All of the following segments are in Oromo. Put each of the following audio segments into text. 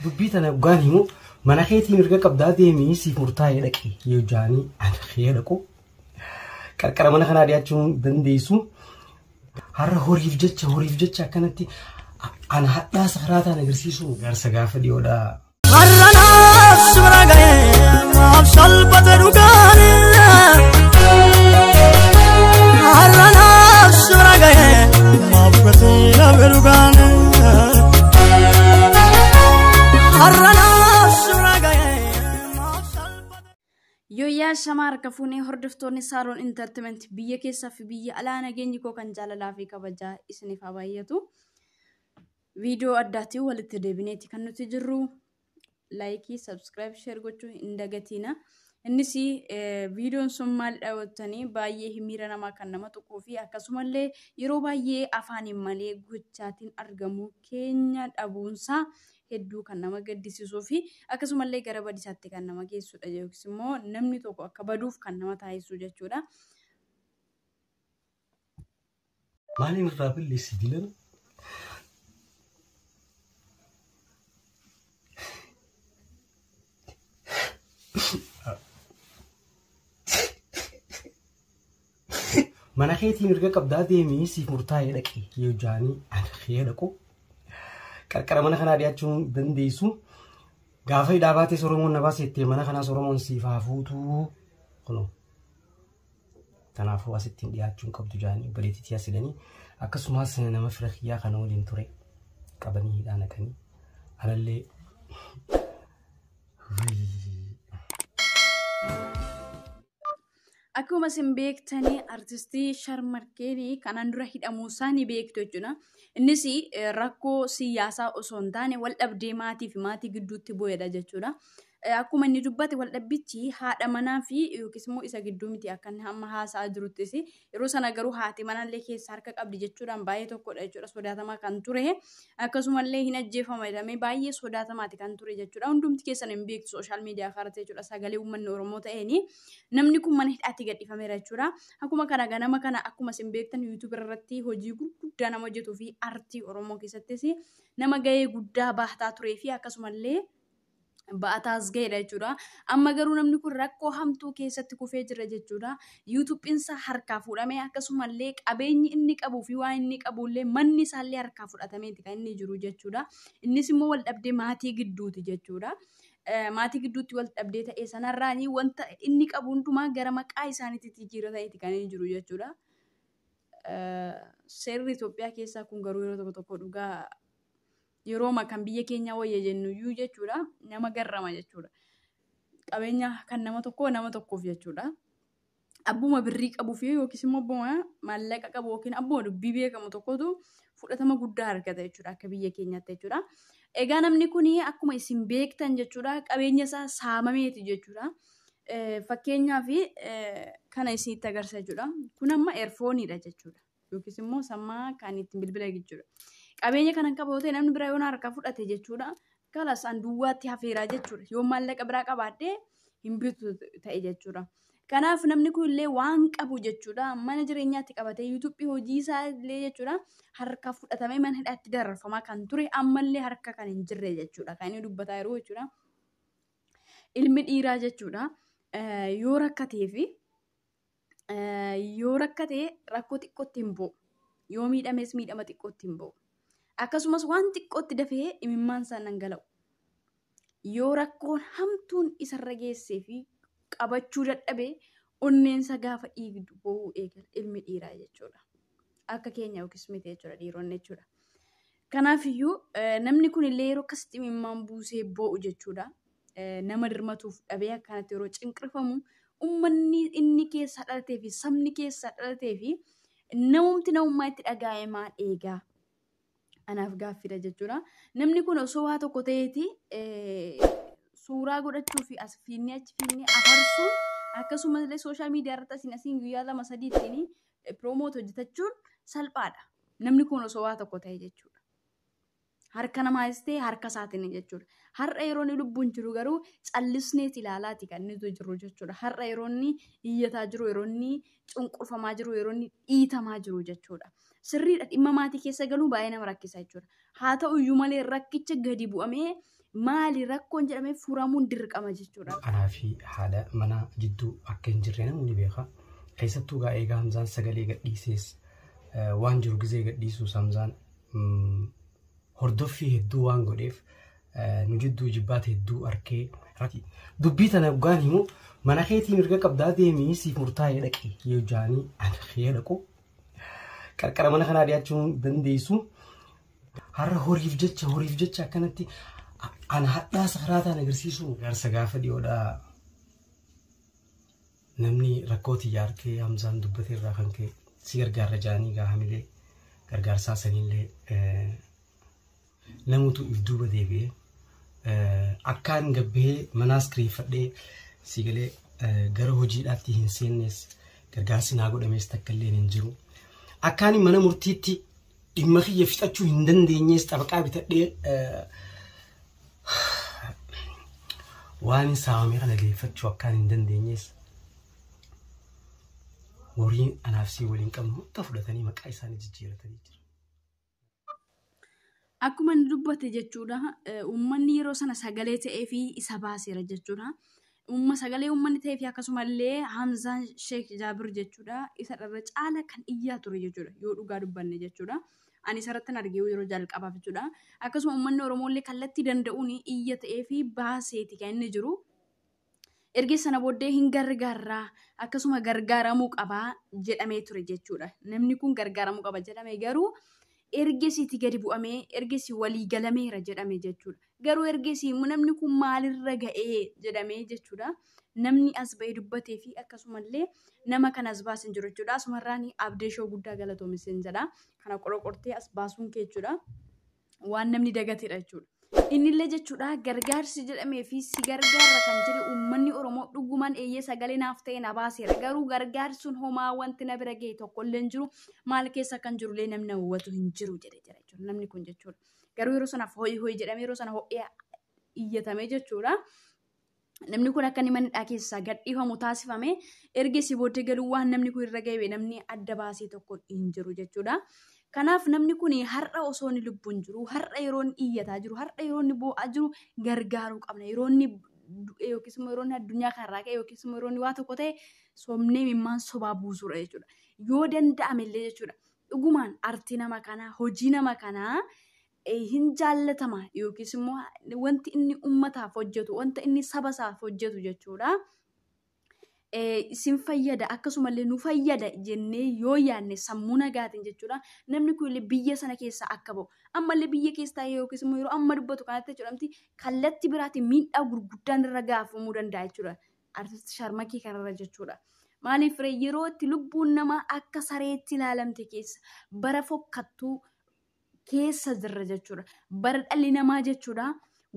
dubbiitana dhugaan himu mana keetiin erga qabdaa deemii siif murtaa'ee dhaqe yoo jaanii ana khee dhaqu qarqara mana kanaa dhiyaachuun dandeessu har'a horiif jecha akkanatti ana hadhaa sakaraataan agarsiisu garsa gaafa dhiyoodha. har'anaaf sura ga'ee maaf salphate dhugaani har'anaaf sura ga'ee maaf gatii dhabe dhugaani. Yoya Shamar Kafune hordoftoonni Saaroon Entertainment biyya keessaa fi biyya alaa nageenyi koo kan jaalalaa fi kabajaa isiniif haa baay'atu. Viidiyoo addaatii walitti deebineeti kan nuti jirru. Laayikii, subscribe, share gochuu hin dagatina. Innis viidiyoon sun maal dhaawwattanii baay'ee himiira namaa kan nama tuquu fi akkasumallee yeroo baay'ee afaaniin malee gochaatiin argamu keenya dhabuunsaa hedduu kan nama gaddisiisuu fi akkasumallee gara badisaatti kan nama geessudha yookiis immoo namni tokko akka baduuf kan nama taasisu jechuudha. Maaliin irraa billeessi dilan? Mana keetiin erga qabdaa deemii siif murtaa'ee dhaqe yoo jaanii ana khee dhaqu qarqara mana kanaa dhiyaachuun dandeessu gaafa hidhaabaatee Oromoon na baasettee mana kanaas Oromoon siif haa fuutuu kuno kanaafuu asittiin dhiyaachuun qabdu jaanii obboleettii asidanii akkasumas nama fira kiyyaa kana waliin ture qabanii hidhaa naqanii anallee akkuma isin beektanii artistii Sharmarkeen kanaan dura hidhamuu isaanii beektu jechuudha. Innis rakkoo siyaasaa osoo hin taane wal dhabdee maatii fi maatii gidduutti bu'eedha jechuudha. Akkuma inni dubbate wal dhabbichi haadha manaa fi yookiis immoo isa gidduu miti akka amma haasa'aa jiruttis yeroo sana garuu haati manallee keessa harka qabdi jechuudhaan baay'ee tokkodha jechuudha sodaatamaa kan ture akkasumallee hin ajjeefama jedhamee baay'ee sodaatamaati kan ture jechuudha. Hundumti keessan hin beektu sooshaal miidiyaa kaarratti jechuudha sagalee uummanni Oromoo ta'eeni namni kun mana hidhaatti gadhiifameera jechuudha. Akkuma kana ganama kana akkuma isin beektan YouTube irratti hojii gurguddaa nama hojjetuu fi aartii Oromoo keessattis nama gahee guddaa baataa turee fi akkasumallee ba'ataas ga'eedha jechuudha. Amma garuu namni kun rakkoo hamtuu keessatti kufee jira jechuudha. YouTube'insa harkaa fuudhamee akkasumallee qabeenyi inni qabuu fi waan inni qabullee manni isaallee harkaa fudhatameeti kan inni jiru jechuudha. Innis immoo wal dhabdee maatii gidduuti jechuudha. Maatii gidduutti wal dhabdee ta'ee sanarraanii wanta inni qabu hundumaa gara maqaa isaaniitti jijjiirra ta'eeti kan inni jiru jechuudha. Seerri Itoophiyaa keessaa kun garuu yeroo tokko dhugaa yeroo makan biyya keenya wayya jennuyyuu jechuudha nama garrama jechuudha. Qabeenya kan nama tokkoof jechuudha. Abbuma birrii qabuu fi yookiis immoo abbuma maallaqa qabu yookiin abbuma dubbii beekamu tokkotu fudhatama guddaa argata jechuudha akka biyya keenyaatti jechuudha. Egaa namni kun akkuma isin beektan jechuudha qabeenya isaa saamameeti jechuudha. Fakkeenyaaf kana isinitti agarsiisa jechuudha. Kun amma eerfooniidha jechuudha. Yookiis immoo sammaa kan ittiin bilbila jechuudha. Qabeenya kanan qabatee namni biraa yoo harkaa fudhate jechuudha. Kalas duwwaatti hafeeraa jechuudha. Yoo maallaqa biraa qabaadhee hin bitu ta'e jechuudha. Kanaaf namni kun illee waan qabu jechuudha. Mana jireenyaatti qabatee YouTube hojii isaa illee jechuudha. Harka fudhatamee mana hidhaatti dararfamaa kan ture ammallee harka kan hin jirre jechuudha. Kan inni dubbataa jiru jechuudha. Ilmi dhiiraa jechuudha. Yoo rakkatee rakkoo xiqqootti hin bu'u. Yoo miidhames miidhama xiqqootti hin bu'u. Akkasumas waan xiqqootti dafee imimmaan isaa dhangala'u. Yoo rakkoon hamtuun isarra geessee fi qabachuu dadhabee onneensa gaafa dhiigdu bo'uu eegala ilmi dhiiraa jechuudha. Akka keenya yookiis miti jechuudha dhiironni jechuudha. Kanaafiyyuu namni kun illee yeroo akkasitti imimmaan buusee bo'u jechuudha. Nama dirmatuuf dhabee akkanatti yeroo cinqirfamu uummanni inni keessa dhalatee fi sabni keessa dhalatee fi namumti namummaa itti dhagaa'e maal eegaa? Anaaf gaaffiidha jechuudha. Namni kun osoo waa tokko ta'eeti suuraa godhachuu fi as fiinnee achi fiinnee afarsuun akkasumallee sooshaal miidiyaa irratti asiin guyyaa 2-3 ittiin piroomoot hojjetachuun salphaadha. Namni kun osoo waa tokko ta'e jechuudha. Harka namaas ta'e harka isaatiin jechuudha. Har'a yeroo inni lubbuun jiru garuu callisneet ilaalaati kan inni jiru jechuudha. Har'a yeroo inni iyyataa jiru, yeroo inni cunqurfamaa jiru, yeroo inni dhiitamaa jiru jechuudha. sirriidha dhimma maatii keessa galuu baay'ee nama rakkisa jechuudha. Haa ta'u iyyuu malee rakkicha gadi bu'amee maali rakkoon jedhamee furamuun dirqama jechuudha. Anaa fi haadha mana jidduu akka hin jirre namni beeka. Keessattuu gaa eegaa Hamzaan sagalee gadhiisees waan jiru gizee gadhiisuus Hamzaan hordoffii hedduu waan godheef nu jidduu jibbaata hedduu arkee dubbii tana dhugaan himu mana keetiin mirga qabdaa deemii siif murtaa'ee dhaqi yoo jaanii ana kee dhaqu qarqara mana kanaa dhiyaachuun dandeessu har'a horiif jecha akkanatti ana hadhaa sakaraataan agarsiisu garsa gaafa dhiyoodha namni rakkootii yaarkee Hamzaan dubbatee irraa kan ka'e si gargaarra jaanii gaahamilee gargaarsaa sanillee namutu if duuba deebi'ee akkaan gabbee manaas kireeffadhee si galee gara hojiidhaatti hin seennes gargaarsi naa godhamees takka illee hin jiru. Akkaan mana murtiitti dhimma kiyya fixachuu hin dandeenyees xabaqaa bitadhee waan saamamee kana deeffachuu akkaan hin dandeenyees wariin anaaf si waliin qabnu hunda fudhatanii maqaa isaanii jijjiiratanii jiru. Akkuma inni dubbate jechuudha uummanni yeroo sana sagalee ta'ee fi isa baaseera jechuudha. Sagalee uummanni ta'ee fi akkasumallee Hamzaan Sheek Jaabir jechuudha isa irra caala kan iyyaa ture jechuudha yoo dhugaa dubbanne jechuudha. Ani isarratti argee yeroo jalqabaaf jechuudha. Akkasuma uummanni Oromooillee kallattii danda'uun iyya ta'ee fi baaseeti kan inni jiru. Erga sana booddee hin gargaarraa akkasuma gargaaramuu qabaa jedhamee ture jechuudha. Namni kun gargaaramuu qaba jedhame garuu ergesiiti gadi bu'amee ergesi walii galameera jedhame jechuudha. Garuu ergesi namni kun maalirra ga'ee jedhamee jechuudha. Namni as ba'ee dubbatee fi akkasumallee nama kan as baasin jiru jechuudha. Asumarraan abdeeshoo guddaa galatoomiseen jedha. Kana qorqortee as baasuun kee jechuudha. Waan namni dagateedha jechuudha. Innillee jechuudha gargaarsi jedhamee fi si gargaarra kan jedhe uummanni Oromoo dhugumaan eeyyee sagalee naaf ta'e na baaseera. Garuu gargaarsuun homaa wanti na bira ga'e tokkollee hin jiru. Maal keessa kan jirullee namni hawwatu hin jiru jedhe jechuudha. Namni kun jechuudha. Garuu yeroo sanaaf ho'i jedhamee yeroo sana ho'ee iyyatamee jechuudha. Namni kun akka inni manidhaa keessaa gadhiifamu taasifame ergesi booddee galuu waan namni kun irra ga'e namni adda baasee tokko hin jiru jechuudha. Kanaaf namni kun har'a osoo inni lubbuun jiru, har'a yeroo inni iyyataa jiru, har'a yeroo inni boo'aa jiru gargaaruu qabna. Yeroo inni yookiis immoo yeroo inni addunyaa kanarraa ka'e yookiis immoo yeroo inni waa tokko ta'e somnee mimmaan sobaa buusuudha jechuudha. Yoo danda'amellee jechuudha. Dhugumaan artii nama kanaa, hojii nama kanaa hin jaallatama yookiis immoo wanti inni uummataaf hojjetu, wanta inni saba isaaf hojjetu jechuudha. Isin fayyada akkasumallee nu fayyada jennee yoo yaadne sammuu nagaatiin jechuudha. Namni kun biyya sana keessa akka ba'u ammallee biyya keessa taa'ee yookiis immoo yeroo amma dubbatu kanatti jedhamti kallattii biraatiin miidhaa gurguddaan irra gaafamuu danda'a jechuudha. Artisti Sharmakii kanarra jechuudha. Maaliif yeroo itti lubbuun namaa akka sareetti ilaalamte keessa bara fokkattuu keessa jirra jechuudha. Bara dhalli namaa jechuudha.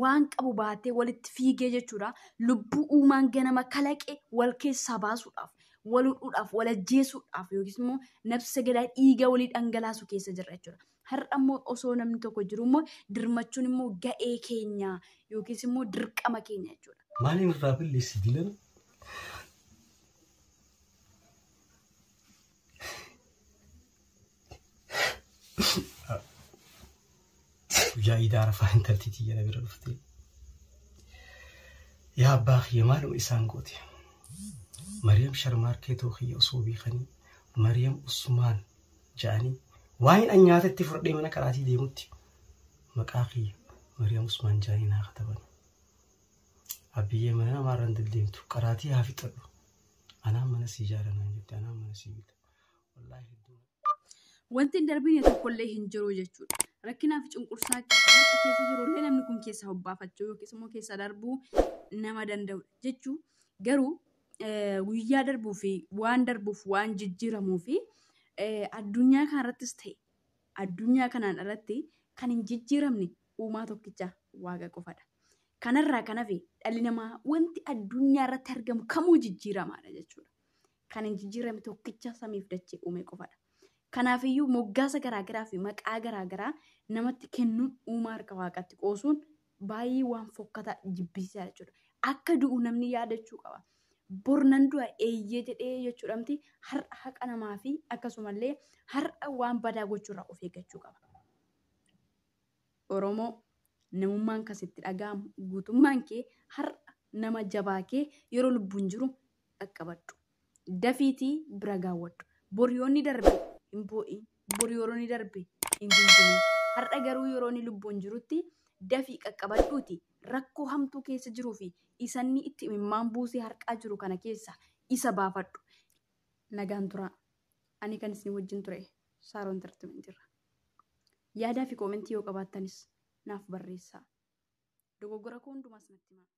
Waan qabu baatee walitti fiigee jechuudha. Lubbuu uumaan ganama kalaqe wal keessaa baasuudhaaf, wal hudhuudhaaf, wal ajjeesuudhaaf yookiis immoo nafsa gadaa dhiiga walii dhangalaasu keessa jirra jechuudha. Har'a immoo osoo namni tokko jiru immoo dirmachuun immoo ga'ee keenya yookiis immoo dirqama keenya jechuudha. Maaliin irraa balleessi dilan? يا إدارة فهمت التيتي يا نبي رفتي يا باخ يا مالو إسان قوتي مريم شرماركيتو خي أصوبي خني مريم عثمان جاني وين أنيات التفرق دي منا كراتي دي موتي مكاخي مريم عثمان جاني ناختبن أبي منا ما رندل ديمتو كراتي هافي تلو أنا من سيجارة نجد أنا من سيجارة والله الدنيا وانت دربين يتقول هنجرو جتشو rakkina fi cunqursaa keessa jirullee namni kun keessa hobbaafachuu yookiis immoo keessa darbuu nama danda'u jechuu garuu guyyaa darbuu fi waan darbuuf waan jijjiiramuu fi addunyaa kanarrattis ta'e addunyaa kanaan irratti kan hin jijjiiramne uumaa tokkicha waaqa qofadha. Kanarraa kan hafe dhalli namaa wanti addunyaa irratti argamu kamuu jijjiiramaadha jechuudha. Kan hin jijjiirame tokkicha samiif dachee uume qofadha. Kanaafiyyuu moggaasa garaagaraa fi maqaa garaagaraa namatti kennuun uumaa harka waaqatti qoosuun baay'ee waan fokkata jibbisiisaa jechuudha. Akka du'u namni yaadachuu qaba. bornan du'a eeyyee jedhee jechuudhamti har'a haqa namaa fi akkasumallee har'a waan badaa gochuurraa of eeggachuu qaba. Oromoo namummaan kasitti dhaga'amu guutummaan kee har'a nama jabaa kee yeroo lubbuun jiru dhaqqabadhu. Dafiitii bira gaawwadhu. Boriyoonni darbe hin boo'iin. Boriyoonni darbe hin gunguniin. Har'a garuu yeroo inni lubbuun jirutti dafii qaqqabadhuuti rakkoo hamtuu keessa jiruu fi isanni itti imimmaan buusee harqaa jiru kana keessa isa baafadhu. Nagaan tura. Ani kan isin wajjin ture Saaroon Entertainmentirra. Yaadaa fi koomentii yoo qabaattanis naaf barreessaa. Dogoggora koo hundumaas natti himaa.